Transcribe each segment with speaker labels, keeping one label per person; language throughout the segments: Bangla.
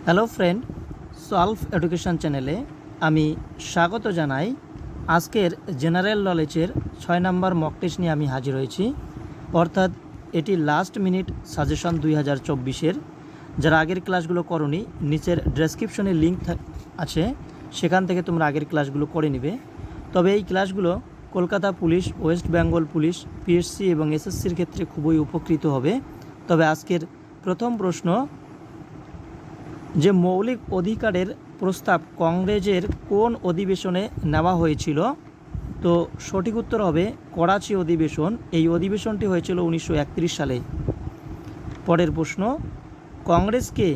Speaker 1: হ্যালো ফ্রেন্ড, সলভ এডুকেশন চ্যানেলে আমি স্বাগত জানাই। আজকের জেনারেল নলেজের 6 নম্বর মক টেস্ট নিয়ে আমি হাজির হয়েছি। অর্থাৎ এটি লাস্ট মিনিট সাজেশন 2024-এর। যারা আগের ক্লাসগুলো করোনি, নিচের ডেসক্রিপশনে লিঙ্ক আছে, সেখান থেকে তোমরা আগের ক্লাসগুলো করে নেবে। তবে এই ক্লাসগুলো Kolkata police, West Bengal police, PSC এবং এসএসসির ক্ষেত্রে খুবই উপকৃত হবে। তবে আজকের প্রথম প্রশ্ন, যে মৌলিক অধিকারের প্রস্তাব কংগ্রেসের কোন অধিবেশনে নেওয়া হয়েছিল? তো সঠিক উত্তর হবে করাচি অধিবেশন। এই অধিবেশনটি হয়েছিল 1931 সালে। পরের প্রশ্ন, কংগ্রেসকে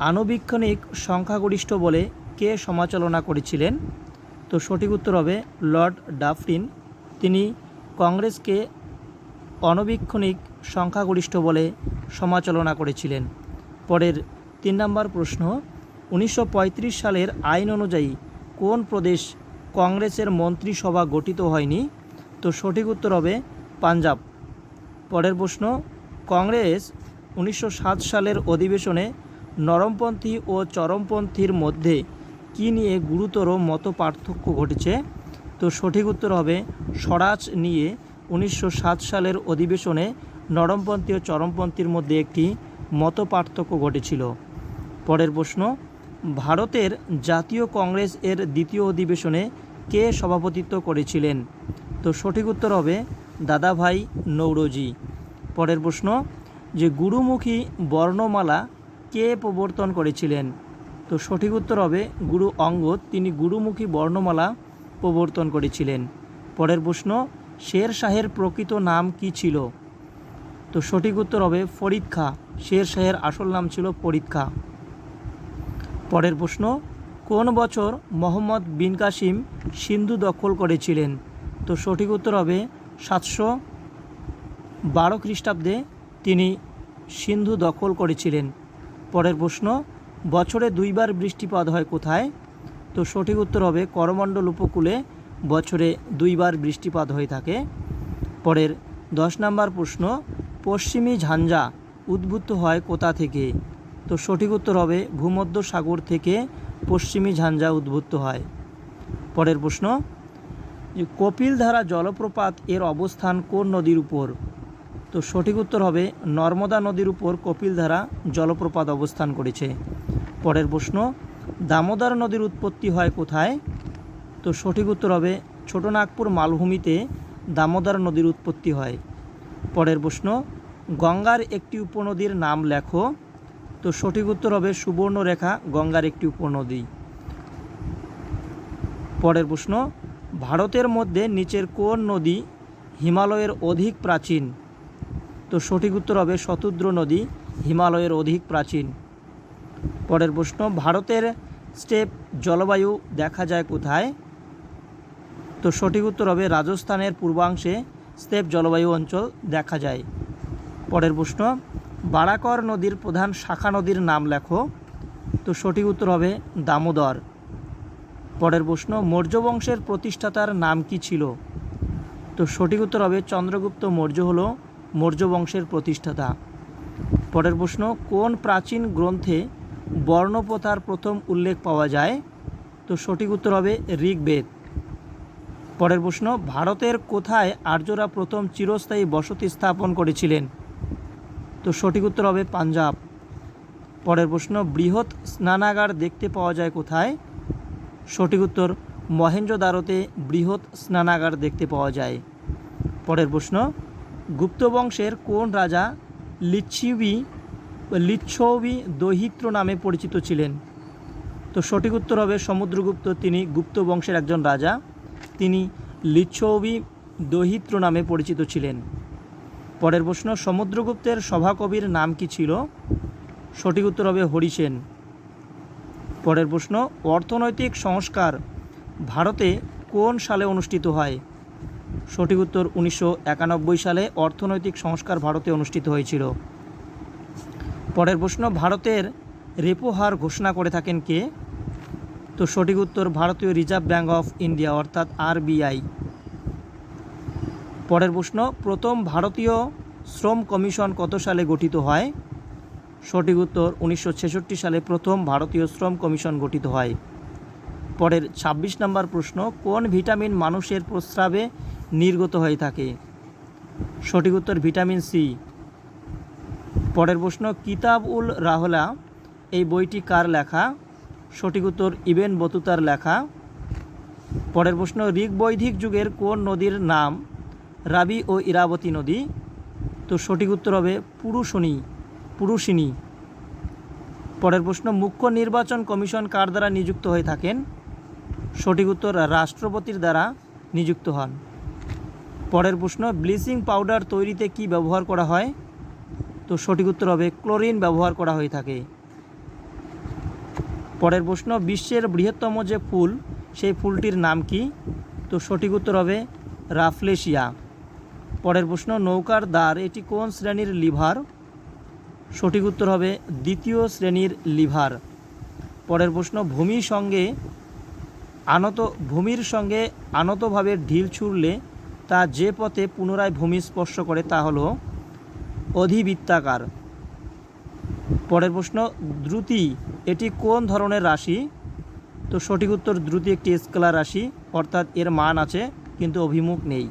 Speaker 1: আনুবীক্ষণিক সংখ্যাগরিষ্ঠ বলে কে সমালোচনা করেছিলেন? তো সঠিক উত্তর হবে লর্ড ডাফরিন। তিনি কংগ্রেসকে অনবীক্ষণিক সংখ্যাগরিষ্ঠ বলে সমালোচনা করেছিলেন। পরের 3 নম্বর প্রশ্ন, 1935 সালের আইন অনুযায়ী কোন প্রদেশ কংগ্রেসের মন্ত্রিসভা গঠিত হয়নি? তো সঠিক উত্তর হবে পাঞ্জাব। পরের প্রশ্ন, কংগ্রেস 1907 সালের অধিবেশনে নরমপন্থী ও চরমপন্থীর মধ্যে কী নিয়ে গুরুতর মত পার্থক্য ঘটেছে? তো সঠিক উত্তর হবে স্বরাজ নিয়ে 1907 সালের অধিবেশনে নরমপন্থী ও চরমপন্থীর মধ্যে একটি মত পার্থক্য ঘটেছিল। পরের প্রশ্ন, ভারতের জাতীয় কংগ্রেস এর দ্বিতীয় অধিবেশনে কে সভাপতিত্ব করেছিলেন? তো সঠিক উত্তর হবে দাদাভাই নৌরোজি। পরের প্রশ্ন, যে গুরুমুখী বর্ণমালা কে প্রবর্তন করেছিলেন? তো সঠিক উত্তর হবে গুরু অঙ্গদ। তিনি গুরুমুখী বর্ণমালা প্রবর্তন করেছিলেন। পরের প্রশ্ন, শের শাহের প্রকৃত নাম কি ছিল? তো সঠিক উত্তর হবে ফরিদ খাঁ। শের শাহের আসল নাম ছিল ফরিদ খাঁ। পরের প্রশ্ন, কোন বছর মোহাম্মদ বিন কাসিম সিন্ধু দখল করেছিলেন? তো সঠিক উত্তর হবে 712 খ্রিস্টাব্দে তিনি সিন্ধু দখল করেছিলেন। পরের প্রশ্ন, বছরে 2 বার বৃষ্টিপাত হয় কোথায়? তো সঠিক উত্তর হবে করমণ্ডল উপকূলে বছরে 2 বার বৃষ্টিপাত হয়ে থাকে। পরের 10 নম্বর প্রশ্ন, পশ্চিমী ঝঞ্ঝা উদ্ভূত হয় কোথা থেকে? তো সঠিক উত্তর হবে ভূমধ্য সাগর থেকে পশ্চিমী ঝঞ্ঝা উদ্ভূত হয়। পরের প্রশ্ন, কপিলধারা জলপ্রপাত এর অবস্থান কোন নদীর উপর? তো সঠিক উত্তর হবে নর্মদা নদীর উপর কপিলধারা জলপ্রপাত অবস্থান করেছে। পরের প্রশ্ন, দামোদর নদীর উৎপত্তি হয় কোথায়? তো সঠিক উত্তর হবে ছোটনাগপুর মালভূমিতে দামোদর নদীর উৎপত্তি হয়। পরের প্রশ্ন, গঙ্গার একটি উপনদীর নাম লেখো। তো সঠিক উত্তর হবে সুবর্ণরেখা গঙ্গার একটি উপনদী। পরের প্রশ্ন, ভারতের মধ্যে নিচের কোন নদী হিমালয়ের অধিক প্রাচীন? তো সঠিক উত্তর হবে শতদ্রু নদী হিমালয়ের অধিক প্রাচীন। পরের প্রশ্ন, ভারতের স্টেপ জলবায়ু দেখা যায় কোথায়? তো সঠিক উত্তর হবে রাজস্থানের পূর্বাংশে স্টেপ জলবায়ু অঞ্চল দেখা যায়। পরের প্রশ্ন, বারাকর নদীর প্রধান শাখা নদীর নাম লেখো। তো সঠিক উত্তর হবে দামোদর। পরের প্রশ্ন, মৌর্য বংশের প্রতিষ্ঠাতার নাম কি ছিল? তো সঠিক উত্তর হবে চন্দ্রগুপ্ত মৌর্য হলো মৌর্য বংশের প্রতিষ্ঠাতা। পরের প্রশ্ন, কোন প্রাচীন গ্রন্থে বর্ণপ্রথার প্রথম উল্লেখ পাওয়া যায়? তো সঠিক উত্তর হবে ঋগ্বেদ। পরের প্রশ্ন, ভারতের কোথায় আর্যরা প্রথম চিরস্থায়ী বসতি স্থাপন করেছিলেন? তো সঠিক উত্তর হবে পাঞ্জাব। পরের প্রশ্ন, বৃহৎ স্নানাগার দেখতে পাওয়া যায় কোথায়? সঠিক উত্তর মহেঞ্জোদারোতে বৃহৎ স্নানাগার দেখতে পাওয়া যায়। পরের প্রশ্ন, গুপ্ত বংশের কোন রাজা লিচ্ছবি দহিত্র নামে পরিচিত ছিলেন? তো সঠিক উত্তর হবে সমুদ্রগুপ্ত। তিনি গুপ্ত বংশের একজন রাজা। তিনি লিচ্ছবি দহিত্র নামে পরিচিত ছিলেন। পরের প্রশ্ন, সমুদ্রগুপ্তের সভাকবির নাম কি ছিল? সঠিক উত্তর হবে হরিসেন। পরের প্রশ্ন, অর্থনৈতিক সংস্কার ভারতে কোন সালে অনুষ্ঠিত হয়? সঠিক উত্তর 1991 সালে অর্থনৈতিক সংস্কার ভারতে অনুষ্ঠিত হয়েছিল। পরের প্রশ্ন, ভারতের রেপো হার ঘোষণা করে থাকেন কে? তো সঠিক উত্তর ভারতীয় রিজার্ভ ব্যাঙ্ক অফ ইন্ডিয়া অর্থাৎ আরবিআই। পরের প্রশ্ন, প্রথম ভারতীয় শ্রম কমিশন কত সালে গঠিত হয়? সঠিক উত্তর 1966 সালে প্রথম ভারতীয় শ্রম কমিশন গঠিত হয়। পরের 26 নম্বর প্রশ্ন, কোন ভিটামিন মানুষের প্রস্রাবে নির্গত হয়ে থাকে? সঠিক উত্তর ভিটামিন সি। পরের প্রশ্ন, কিতাব উল রাহলা এই বইটি কার লেখা? সঠিক উত্তর ইবেন বতুতার লেখা। পরের প্রশ্ন, ঋগ বৈদিক যুগের কোন নদীর নাম রাবি ও ইরাবতী নদী? তো সঠিক উত্তর হবে পুরুষিনী। পরের প্রশ্ন, মুখ্য নির্বাচন কমিশন কার দ্বারা নিযুক্ত হয়ে থাকেন? সঠিক উত্তর রাষ্ট্রপতির দ্বারা নিযুক্ত হন। পরের প্রশ্ন, ব্লিচিং পাউডার তৈরিতে কি ব্যবহার করা হয়? তো সঠিক উত্তর হবে ক্লোরিন ব্যবহার করা হয়ে থাকে। পরের প্রশ্ন, বিশ্বের বৃহত্তম যে ফুল সেই ফুলটির নাম কি? তো সঠিক উত্তর হবে রাফলেশিয়া। পরের প্রশ্ন, নৌকার দ্বার এটি কোন শ্রেণীর লিভার? সঠিক উত্তর হবে দ্বিতীয় শ্রেণীর লিভার। পরের প্রশ্ন, ভূমির সঙ্গে আনতভাবে ঢিল ছুঁড়লে তা যে পথে পুনরায় ভূমি স্পর্শ করে তা হলো অধিবৃত্তাকার। পরের প্রশ্ন, দ্রুতি এটি কোন ধরনের রাশি? তো সঠিক উত্তর দ্রুতি একটি স্কেলার রাশি, অর্থাৎ এর মান আছে কিন্তু অভিমুখ নেই।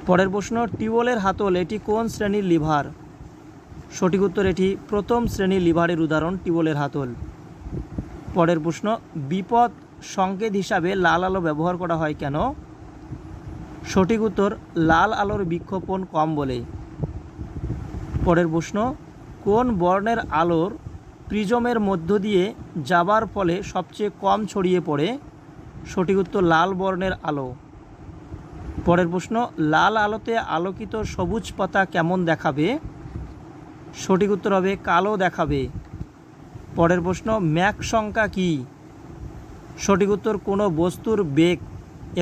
Speaker 1: পরের প্রশ্ন, টিউবওয়েলের হাতল এটি কোন শ্রেণীর লিভার? সঠিক উত্তর এটি প্রথম শ্রেণীর লিভারের উদাহরণ টিউবওয়েলের হাতল। পরের প্রশ্ন, বিপদ সংকেত হিসাবে লাল আলো ব্যবহার করা হয় কেন? সঠিক উত্তর লাল আলোর বিক্ষেপণ কম বলে। পরের প্রশ্ন, কোন বর্ণের আলোর প্রিজমের মধ্য দিয়ে যাবার ফলে সবচেয়ে কম ছড়িয়ে পড়ে? সঠিক উত্তর লাল বর্ণের আলো। পরের প্রশ্ন, লাল আলোতে আলোকিত সবুজ পাতা কেমন দেখাবে? সঠিক উত্তর হবে কালো দেখাবে। পরের প্রশ্ন, ম্যাক সংখ্যা কি? সঠিক উত্তর কোনো বস্তুর বেগ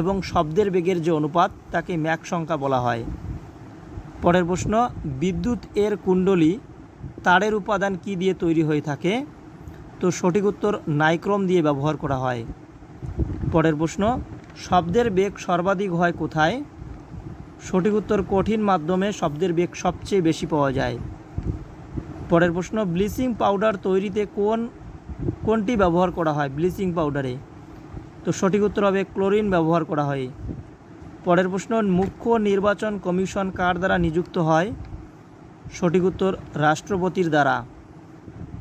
Speaker 1: এবং শব্দের বেগের যে অনুপাত তাকে ম্যাক সংখ্যা বলা হয়। পরের প্রশ্ন, বিদ্যুৎ এর কুণ্ডলী তারের উপাদান কি দিয়ে তৈরি হয়ে থাকে? তো সঠিক উত্তর নাইক্রোম দিয়ে ব্যবহার করা হয়। পরের প্রশ্ন, শব্দের বেগ সর্বাধিক হয় কোথায়? সঠিক উত্তর কঠিন মাধ্যমে শব্দের বেগ সবচেয়ে বেশি পাওয়া যায়। পরের প্রশ্ন, ব্লিচিং পাউডার তৈরিতে কোনটি ব্যবহার করা হয় ব্লিচিং পাউডারে? তো সঠিক উত্তর হবে ক্লোরিন ব্যবহার করা হয়। পরের প্রশ্ন, মুখ্য নির্বাচন কমিশন কার দ্বারা নিযুক্ত হয়? সঠিক উত্তর রাষ্ট্রপতির দ্বারা।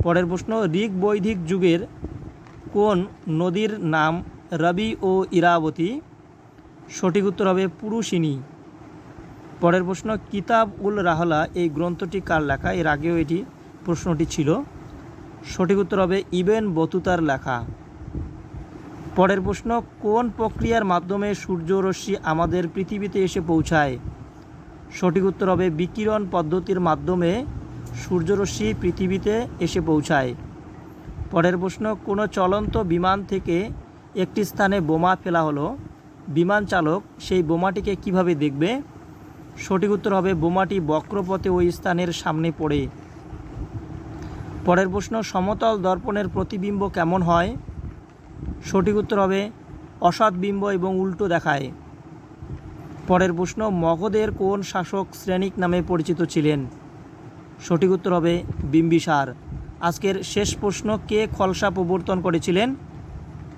Speaker 1: পরের প্রশ্ন, ঋগ বৈদিক যুগের কোন নদীর নাম রবি ও ইরাবতী? সঠিক উত্তর হবে পুরুষিনী। পরের প্রশ্ন, কিতাব উল রাহলা এই গ্রন্থটি কার লেখা? এর আগেও এটি প্রশ্নটি ছিল। সঠিক উত্তর হবে ইবেন বতুতার লেখা। পরের প্রশ্ন, কোন প্রক্রিয়ার মাধ্যমে সূর্যরশ্মি আমাদের পৃথিবীতে এসে পৌঁছায়? সঠিক উত্তর হবে বিকিরণ পদ্ধতির মাধ্যমে সূর্যরশ্মি পৃথিবীতে এসে পৌঁছায়। পরের প্রশ্ন, কোনো চলন্ত বিমান থেকে একটি স্থানে বোমা ফেলা হলো, বিমান চালক সেই বোমাটিকে কিভাবে দেখবে? সঠিক উত্তর হবে বোমাটি বক্রপথে ওই স্থানের সামনে পড়ে। পরের প্রশ্ন, সমতল দর্পণের প্রতিবিম্ব কেমন হয়? সঠিক উত্তর হবে অসৎ বিম্ব এবং উল্টো দেখায়। পরের প্রশ্ন, মগধের কোন শাসক শ্রেণিক নামে পরিচিত ছিলেন? সঠিক উত্তর হবে বিম্বিসার। আজকের শেষ প্রশ্ন, কে খলসা প্রবর্তন করেছিলেন?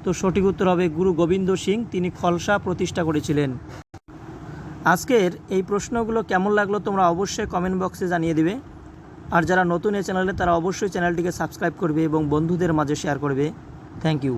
Speaker 1: তো সঠিক উত্তর হবে গুরু গোবিন্দ সিং, তিনি খলসা প্রতিষ্ঠা করেছিলেন। আজকের এই প্রশ্নগুলো কেমন লাগলো তোমরা অবশ্যই কমেন্ট বক্সে জানিয়ে দেবে। আর যারা নতুন এই চ্যানেলে তারা অবশ্যই চ্যানেলটিকে সাবস্ক্রাইব করবে এবং বন্ধুদের মাঝে শেয়ার করবে। Thank you.